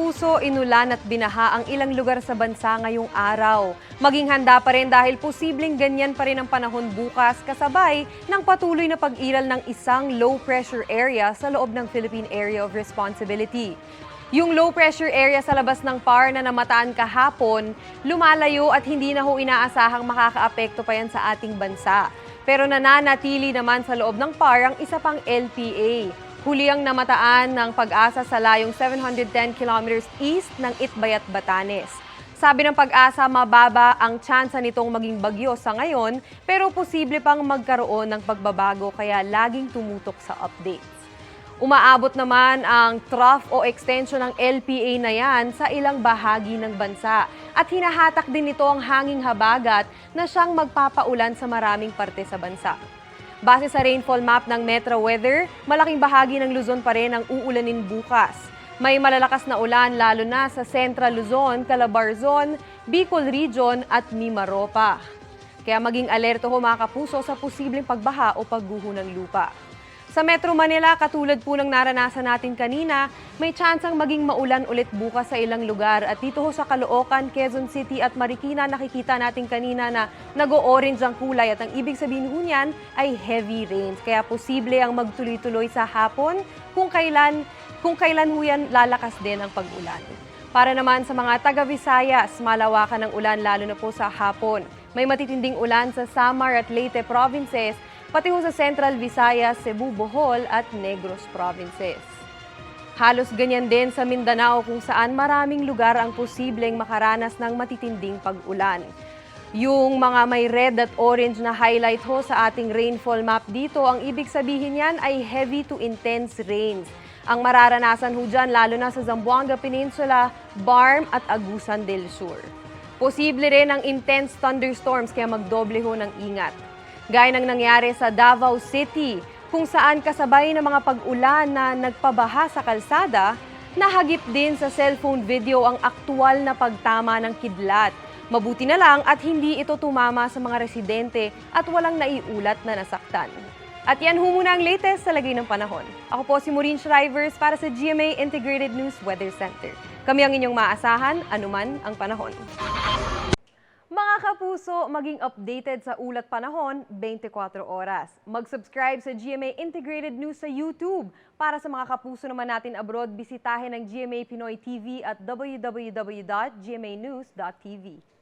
kapuso, inulan at binaha ang ilang lugar sa bansa ngayong araw. Maging handa pa rin dahil posibleng ganyan pa rin ang panahon bukas kasabay ng patuloy na pag-iral ng isang low-pressure area sa loob ng Philippine Area of Responsibility. Yung low-pressure area sa labas ng PAR na namataan kahapon, lumalayo at hindi na ho inaasahang makakaapekto pa yan sa ating bansa. Pero nananatili naman sa loob ng PAR ang isa pang LPA. Huli ang namataan ng Pag-asa sa layong 710 kilometers east ng Itbayat, Batanes. Sabi ng Pag-asa, mababa ang tsansa nitong maging bagyo sa ngayon pero posible pang magkaroon ng pagbabago kaya laging tumutok sa updates. Umaabot naman ang trough o extension ng LPA na yan sa ilang bahagi ng bansa at hinahatak din nito ang hanging habagat na siyang magpapaulan sa maraming parte sa bansa. Base sa rainfall map ng Metro Weather, malaking bahagi ng Luzon pa rin ang uulanin bukas. May malalakas na ulan lalo na sa Central Luzon, Calabarzon, Bicol Region at Mimaropa. Kaya maging alerto ho mga kapuso sa posibleng pagbaha o pagguho ng lupa. Sa Metro Manila, katulad po ng naranasan natin kanina, may tsansang maging maulan ulit bukas sa ilang lugar. At dito ho sa Caloocan, Quezon City at Marikina, nakikita natin kanina na nag-o-orange ang kulay at ang ibig sabihin ho niyan ay heavy rains. Kaya posible ang magtuloy-tuloy sa hapon kung kailan ho yan lalakas din ang pag-ulan. Para naman sa mga taga-Visayas, malawakan ng ulan lalo na po sa hapon. May matitinding ulan sa Samar at Leyte provinces, pati ho sa Central Visayas, Cebu, Bohol at Negros provinces. Halos ganyan din sa Mindanao kung saan maraming lugar ang posibleng makaranas ng matitinding pag-ulan. Yung mga may red at orange na highlight ho sa ating rainfall map dito, ang ibig sabihin yan ay heavy to intense rains. Ang mararanasan ho dyan lalo na sa Zamboanga Peninsula, Barm at Agusan del Sur. Posible rin ang intense thunderstorms kaya magdoble ho ng ingat. Gaya ng nangyari sa Davao City, kung saan kasabay ng mga pag-ulan na nagpabaha sa kalsada, nahagip din sa cellphone video ang aktual na pagtama ng kidlat. Mabuti na lang at hindi ito tumama sa mga residente at walang naiulat na nasaktan. At yan ho muna ang latest sa lagay ng panahon. Ako po si Maureen Shrivers para sa GMA Integrated News Weather Center. Kami ang inyong maasahan, anuman ang panahon. Mga kapuso, maging updated sa ulat panahon 24 oras. Mag-subscribe sa GMA Integrated News sa YouTube. Para sa mga kapuso naman natin abroad, bisitahin ang GMA Pinoy TV at www.gmanews.tv.